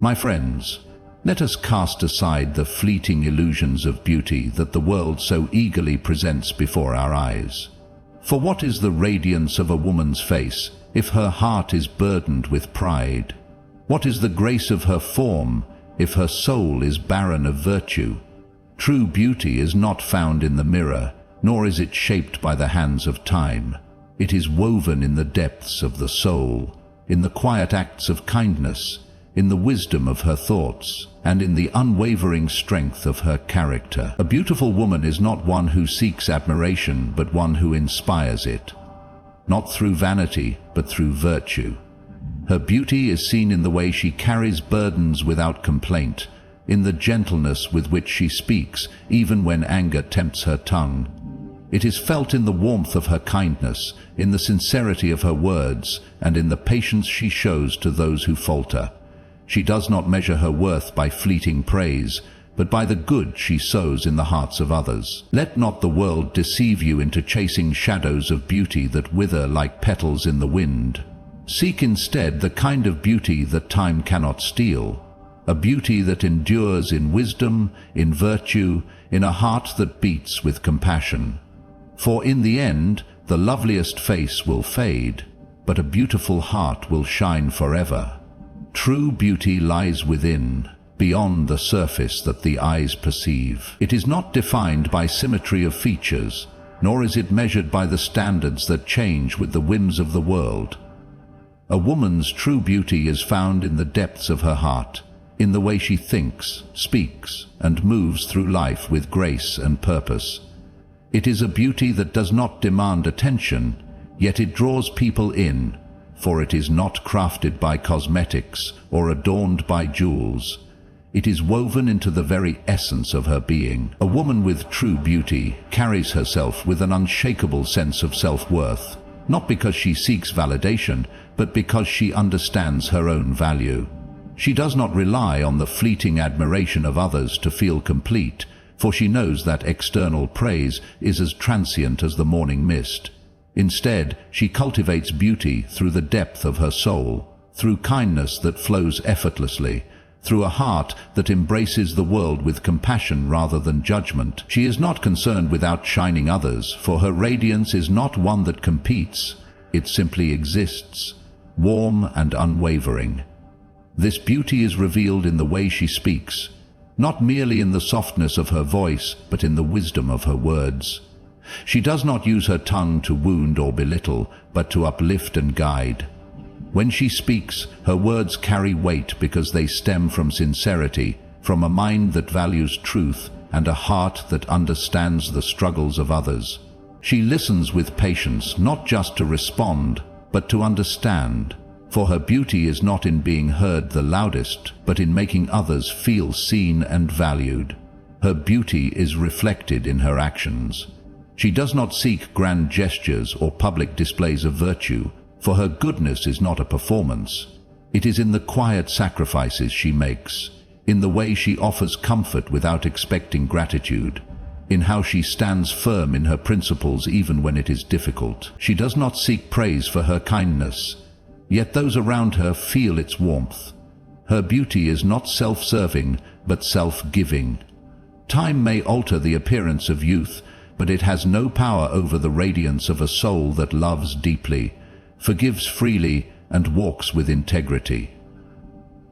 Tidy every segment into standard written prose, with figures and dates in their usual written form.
My friends, let us cast aside the fleeting illusions of beauty that the world so eagerly presents before our eyes. For what is the radiance of a woman's face if her heart is burdened with pride? What is the grace of her form if her soul is barren of virtue? True beauty is not found in the mirror, nor is it shaped by the hands of time. It is woven in the depths of the soul, in the quiet acts of kindness, in the wisdom of her thoughts, and in the unwavering strength of her character. A beautiful woman is not one who seeks admiration, but one who inspires it. Not through vanity, but through virtue. Her beauty is seen in the way she carries burdens without complaint, in the gentleness with which she speaks, even when anger tempts her tongue. It is felt in the warmth of her kindness, in the sincerity of her words, and in the patience she shows to those who falter. She does not measure her worth by fleeting praise, but by the good she sows in the hearts of others. Let not the world deceive you into chasing shadows of beauty that wither like petals in the wind. Seek instead the kind of beauty that time cannot steal, a beauty that endures in wisdom, in virtue, in a heart that beats with compassion. For in the end, the loveliest face will fade, but a beautiful heart will shine forever. True beauty lies within, beyond the surface that the eyes perceive. It is not defined by symmetry of features, nor is it measured by the standards that change with the whims of the world. A woman's true beauty is found in the depths of her heart, in the way she thinks, speaks, and moves through life with grace and purpose. It is a beauty that does not demand attention, yet it draws people in, for it is not crafted by cosmetics or adorned by jewels. It is woven into the very essence of her being. A woman with true beauty carries herself with an unshakable sense of self-worth, not because she seeks validation, but because she understands her own value. She does not rely on the fleeting admiration of others to feel complete, for she knows that external praise is as transient as the morning mist. Instead, she cultivates beauty through the depth of her soul, through kindness that flows effortlessly, through a heart that embraces the world with compassion rather than judgment. She is not concerned with outshining others, for her radiance is not one that competes, it simply exists, warm and unwavering. This beauty is revealed in the way she speaks, not merely in the softness of her voice, but in the wisdom of her words. She does not use her tongue to wound or belittle, but to uplift and guide. When she speaks, her words carry weight because they stem from sincerity, from a mind that values truth and a heart that understands the struggles of others. She listens with patience, not just to respond, but to understand. For her beauty is not in being heard the loudest, but in making others feel seen and valued. Her beauty is reflected in her actions. She does not seek grand gestures or public displays of virtue, for her goodness is not a performance. It is in the quiet sacrifices she makes, in the way she offers comfort without expecting gratitude, in how she stands firm in her principles even when it is difficult. She does not seek praise for her kindness, yet those around her feel its warmth. Her beauty is not self-serving, but self-giving. Time may alter the appearance of youth, but it has no power over the radiance of a soul that loves deeply, forgives freely, and walks with integrity.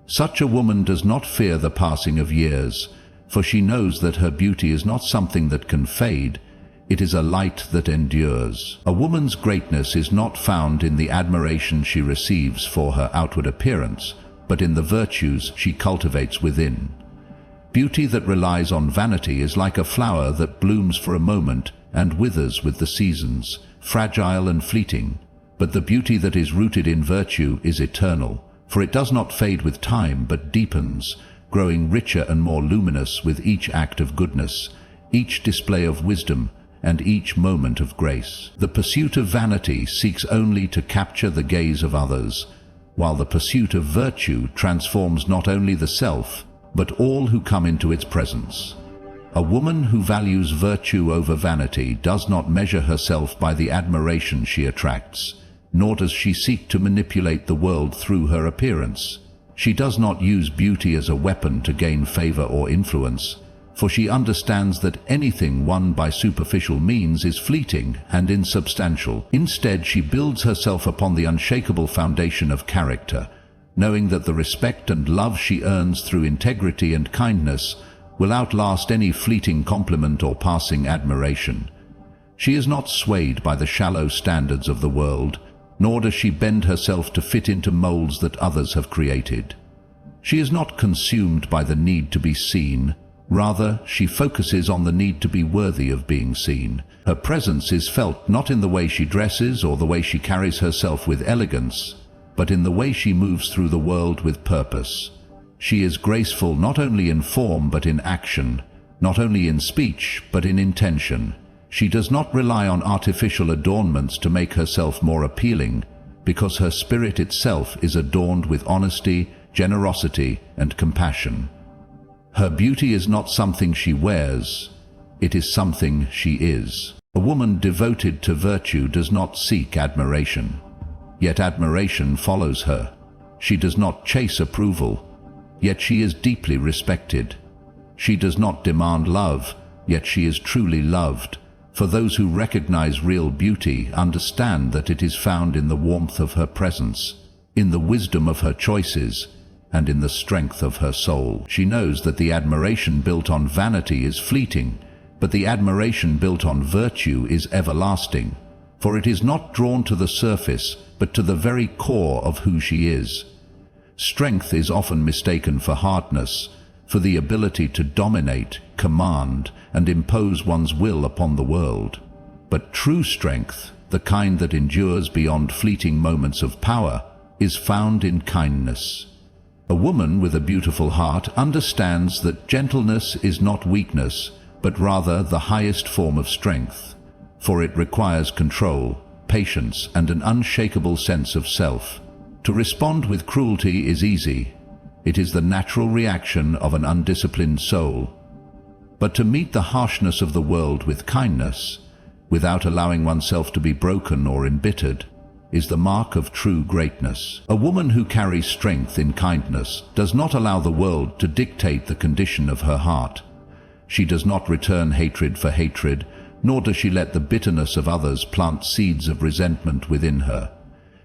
Such a woman does not fear the passing of years, for she knows that her beauty is not something that can fade, it is a light that endures. A woman's greatness is not found in the admiration she receives for her outward appearance, but in the virtues she cultivates within. Beauty that relies on vanity is like a flower that blooms for a moment and withers with the seasons, fragile and fleeting. But the beauty that is rooted in virtue is eternal, for it does not fade with time but deepens, growing richer and more luminous with each act of goodness, each display of wisdom, and each moment of grace. The pursuit of vanity seeks only to capture the gaze of others, while the pursuit of virtue transforms not only the self, but all who come into its presence. A woman who values virtue over vanity does not measure herself by the admiration she attracts, nor does she seek to manipulate the world through her appearance. She does not use beauty as a weapon to gain favor or influence, for she understands that anything won by superficial means is fleeting and insubstantial. Instead, she builds herself upon the unshakable foundation of character, knowing that the respect and love she earns through integrity and kindness will outlast any fleeting compliment or passing admiration. She is not swayed by the shallow standards of the world, nor does she bend herself to fit into molds that others have created. She is not consumed by the need to be seen. Rather, she focuses on the need to be worthy of being seen. Her presence is felt not in the way she dresses or the way she carries herself with elegance, but in the way she moves through the world with purpose. She is graceful not only in form but in action, not only in speech but in intention. She does not rely on artificial adornments to make herself more appealing, because her spirit itself is adorned with honesty, generosity, and compassion. Her beauty is not something she wears, it is something she is. A woman devoted to virtue does not seek admiration, yet admiration follows her. She does not chase approval, yet she is deeply respected. She does not demand love, yet she is truly loved. For those who recognize real beauty understand that it is found in the warmth of her presence, in the wisdom of her choices, and in the strength of her soul. She knows that the admiration built on vanity is fleeting, but the admiration built on virtue is everlasting, for it is not drawn to the surface, but to the very core of who she is. Strength is often mistaken for hardness, for the ability to dominate, command, and impose one's will upon the world. But true strength, the kind that endures beyond fleeting moments of power, is found in kindness. A woman with a beautiful heart understands that gentleness is not weakness, but rather the highest form of strength, for it requires control, patience, and an unshakable sense of self. To respond with cruelty is easy. It is the natural reaction of an undisciplined soul. But to meet the harshness of the world with kindness, without allowing oneself to be broken or embittered, is the mark of true greatness. A woman who carries strength in kindness does not allow the world to dictate the condition of her heart. She does not return hatred for hatred, nor does she let the bitterness of others plant seeds of resentment within her.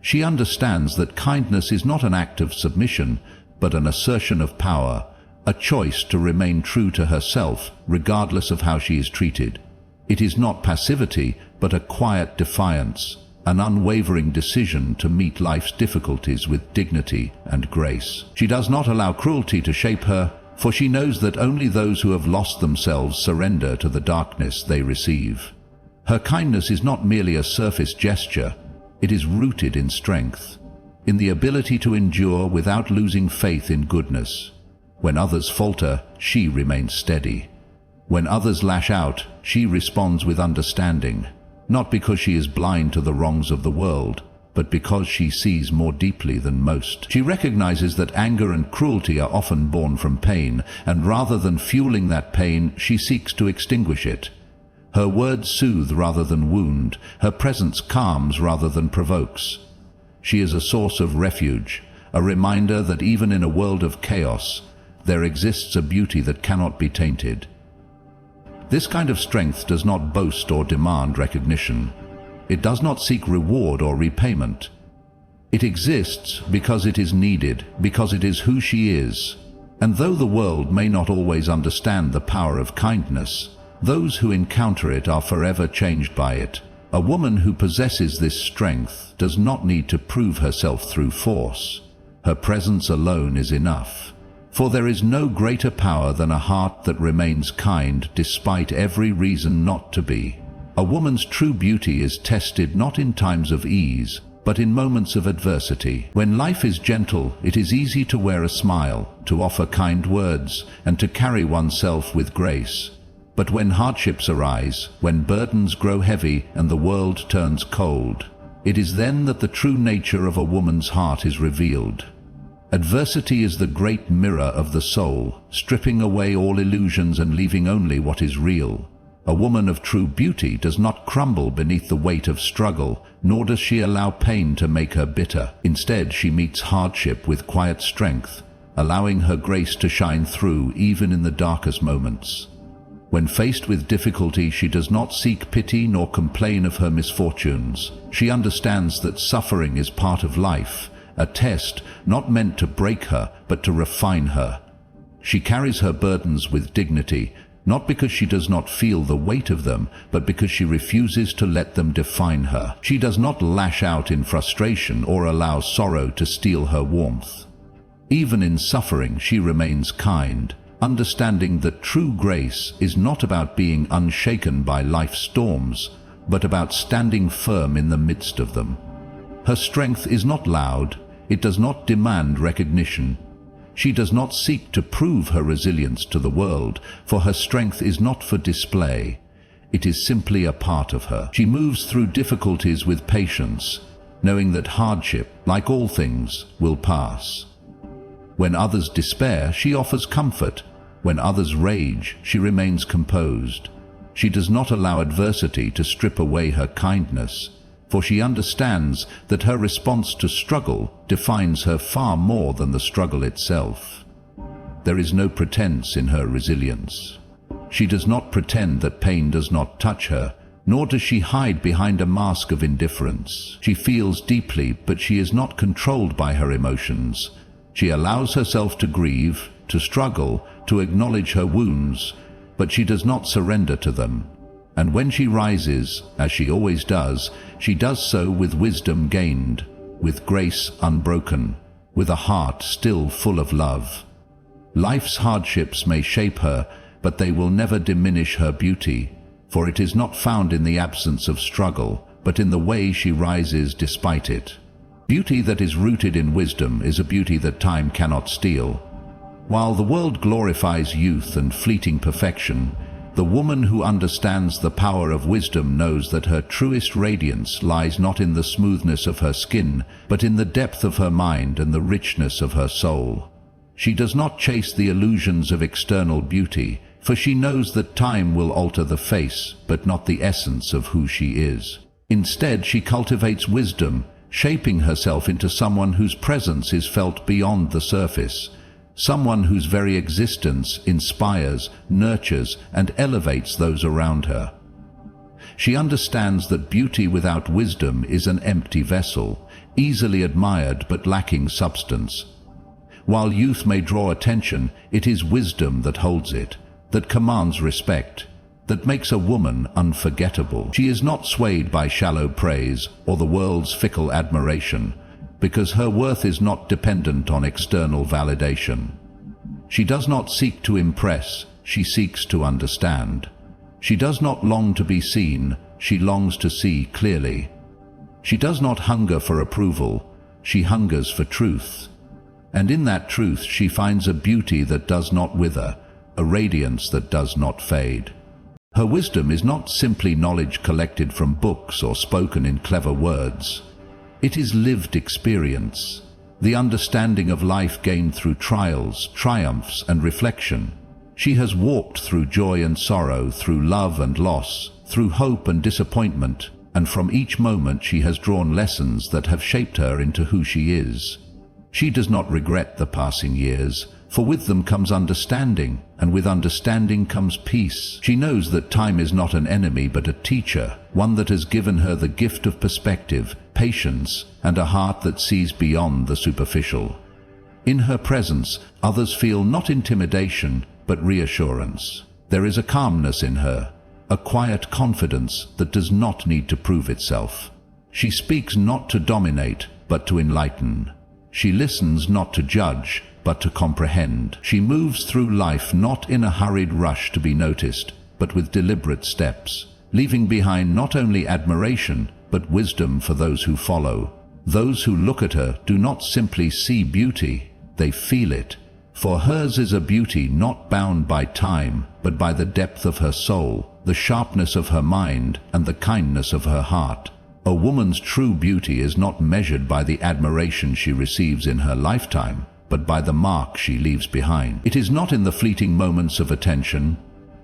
She understands that kindness is not an act of submission, but an assertion of power, a choice to remain true to herself, regardless of how she is treated. It is not passivity, but a quiet defiance, an unwavering decision to meet life's difficulties with dignity and grace. She does not allow cruelty to shape her, for she knows that only those who have lost themselves surrender to the darkness they receive. Her kindness is not merely a surface gesture, it is rooted in strength, in the ability to endure without losing faith in goodness. When others falter, she remains steady. When others lash out, she responds with understanding, not because she is blind to the wrongs of the world, but because she sees more deeply than most. She recognizes that anger and cruelty are often born from pain, and rather than fueling that pain, she seeks to extinguish it. Her words soothe rather than wound, her presence calms rather than provokes. She is a source of refuge, a reminder that even in a world of chaos, there exists a beauty that cannot be tainted. This kind of strength does not boast or demand recognition. It does not seek reward or repayment. It exists because it is needed, because it is who she is. And though the world may not always understand the power of kindness, those who encounter it are forever changed by it. A woman who possesses this strength does not need to prove herself through force. Her presence alone is enough. For there is no greater power than a heart that remains kind despite every reason not to be. A woman's true beauty is tested not in times of ease, but in moments of adversity. When life is gentle, it is easy to wear a smile, to offer kind words, and to carry oneself with grace. But when hardships arise, when burdens grow heavy and the world turns cold, it is then that the true nature of a woman's heart is revealed. Adversity is the great mirror of the soul, stripping away all illusions and leaving only what is real. A woman of true beauty does not crumble beneath the weight of struggle, nor does she allow pain to make her bitter. Instead, she meets hardship with quiet strength, allowing her grace to shine through even in the darkest moments. When faced with difficulty, she does not seek pity nor complain of her misfortunes. She understands that suffering is part of life, a test not meant to break her, but to refine her. She carries her burdens with dignity, not because she does not feel the weight of them, but because she refuses to let them define her. She does not lash out in frustration or allow sorrow to steal her warmth. Even in suffering, she remains kind, understanding that true grace is not about being unshaken by life's storms, but about standing firm in the midst of them. Her strength is not loud, it does not demand recognition. She does not seek to prove her resilience to the world, for her strength is not for display. It is simply a part of her. She moves through difficulties with patience, knowing that hardship, like all things, will pass. When others despair, she offers comfort. When others rage, she remains composed. She does not allow adversity to strip away her kindness, for she understands that her response to struggle defines her far more than the struggle itself. There is no pretense in her resilience. She does not pretend that pain does not touch her, nor does she hide behind a mask of indifference. She feels deeply, but she is not controlled by her emotions. She allows herself to grieve, to struggle, to acknowledge her wounds, but she does not surrender to them. And when she rises, as she always does, she does so with wisdom gained, with grace unbroken, with a heart still full of love. Life's hardships may shape her, but they will never diminish her beauty, for it is not found in the absence of struggle, but in the way she rises despite it. Beauty that is rooted in wisdom is a beauty that time cannot steal. While the world glorifies youth and fleeting perfection, the woman who understands the power of wisdom knows that her truest radiance lies not in the smoothness of her skin, but in the depth of her mind and the richness of her soul. She does not chase the illusions of external beauty, for she knows that time will alter the face, but not the essence of who she is. Instead, she cultivates wisdom, shaping herself into someone whose presence is felt beyond the surface, someone whose very existence inspires, nurtures, and elevates those around her. She understands that beauty without wisdom is an empty vessel, easily admired but lacking substance. While youth may draw attention, it is wisdom that holds it, that commands respect, that makes a woman unforgettable. She is not swayed by shallow praise or the world's fickle admiration, because her worth is not dependent on external validation. She does not seek to impress, she seeks to understand. She does not long to be seen, she longs to see clearly. She does not hunger for approval, she hungers for truth. And in that truth she finds a beauty that does not wither, a radiance that does not fade. Her wisdom is not simply knowledge collected from books or spoken in clever words. It is lived experience, the understanding of life gained through trials, triumphs, and reflection. She has walked through joy and sorrow, through love and loss, through hope and disappointment, and from each moment she has drawn lessons that have shaped her into who she is. She does not regret the passing years, for with them comes understanding, and with understanding comes peace. She knows that time is not an enemy but a teacher, one that has given her the gift of perspective, patience, and a heart that sees beyond the superficial. In her presence, others feel not intimidation, but reassurance. There is a calmness in her, a quiet confidence that does not need to prove itself. She speaks not to dominate, but to enlighten. She listens not to judge, but to comprehend. She moves through life not in a hurried rush to be noticed, but with deliberate steps, leaving behind not only admiration, but wisdom for those who follow. Those who look at her do not simply see beauty, they feel it. For hers is a beauty not bound by time, but by the depth of her soul, the sharpness of her mind, and the kindness of her heart. A woman's true beauty is not measured by the admiration she receives in her lifetime, but by the mark she leaves behind. It is not in the fleeting moments of attention,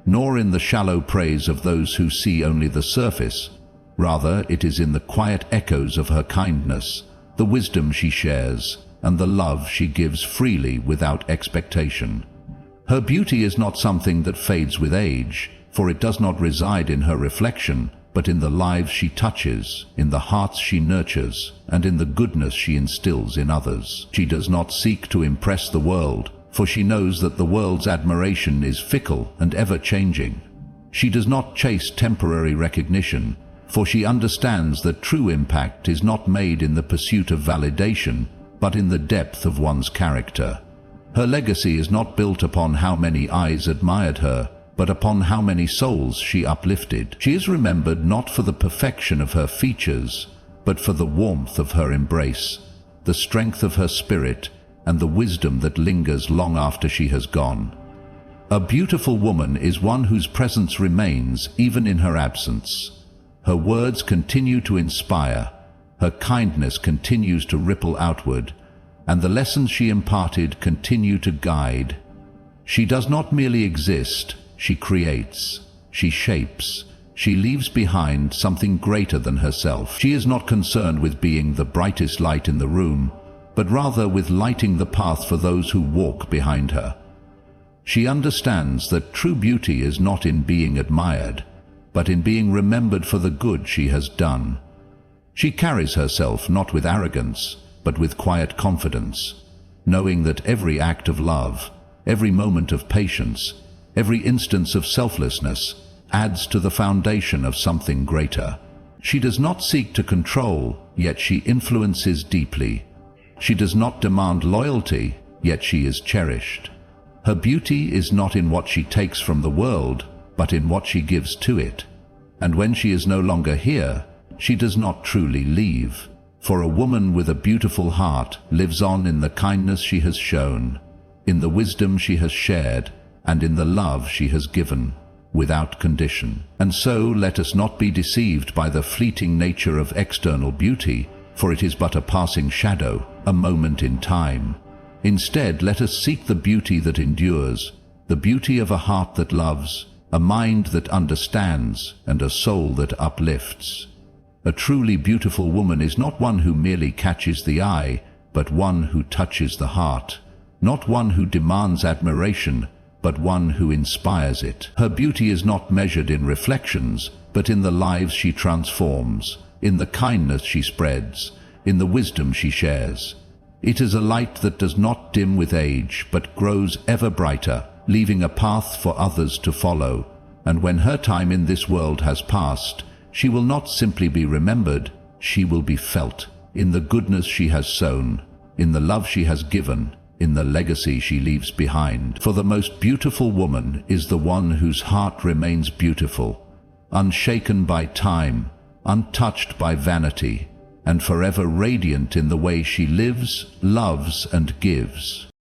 nor in the shallow praise of those who see only the surface. Rather, it is in the quiet echoes of her kindness, the wisdom she shares, and the love she gives freely without expectation. Her beauty is not something that fades with age, for it does not reside in her reflection, but in the lives she touches, in the hearts she nurtures, and in the goodness she instills in others. She does not seek to impress the world, for she knows that the world's admiration is fickle and ever-changing. She does not chase temporary recognition, for she understands that true impact is not made in the pursuit of validation, but in the depth of one's character. Her legacy is not built upon how many eyes admired her, but upon how many souls she uplifted. She is remembered not for the perfection of her features, but for the warmth of her embrace, the strength of her spirit, and the wisdom that lingers long after she has gone. A beautiful woman is one whose presence remains even in her absence. Her words continue to inspire, her kindness continues to ripple outward, and the lessons she imparted continue to guide. She does not merely exist, she creates, she shapes, she leaves behind something greater than herself. She is not concerned with being the brightest light in the room, but rather with lighting the path for those who walk behind her. She understands that true beauty is not in being admired, but in being remembered for the good she has done. She carries herself not with arrogance, but with quiet confidence, knowing that every act of love, every moment of patience, every instance of selflessness adds to the foundation of something greater. She does not seek to control, yet she influences deeply. She does not demand loyalty, yet she is cherished. Her beauty is not in what she takes from the world, but in what she gives to it. And when she is no longer here, she does not truly leave. For a woman with a beautiful heart lives on in the kindness she has shown, in the wisdom she has shared, and in the love she has given, without condition. And so let us not be deceived by the fleeting nature of external beauty, for it is but a passing shadow, a moment in time. Instead, let us seek the beauty that endures, the beauty of a heart that loves, a mind that understands, and a soul that uplifts. A truly beautiful woman is not one who merely catches the eye, but one who touches the heart, not one who demands admiration, but one who inspires it. Her beauty is not measured in reflections, but in the lives she transforms, in the kindness she spreads, in the wisdom she shares. It is a light that does not dim with age, but grows ever brighter, leaving a path for others to follow. And when her time in this world has passed, she will not simply be remembered, she will be felt, in the goodness she has sown, in the love she has given, in the legacy she leaves behind. For the most beautiful woman is the one whose heart remains beautiful, unshaken by time, untouched by vanity, and forever radiant in the way she lives, loves, and gives.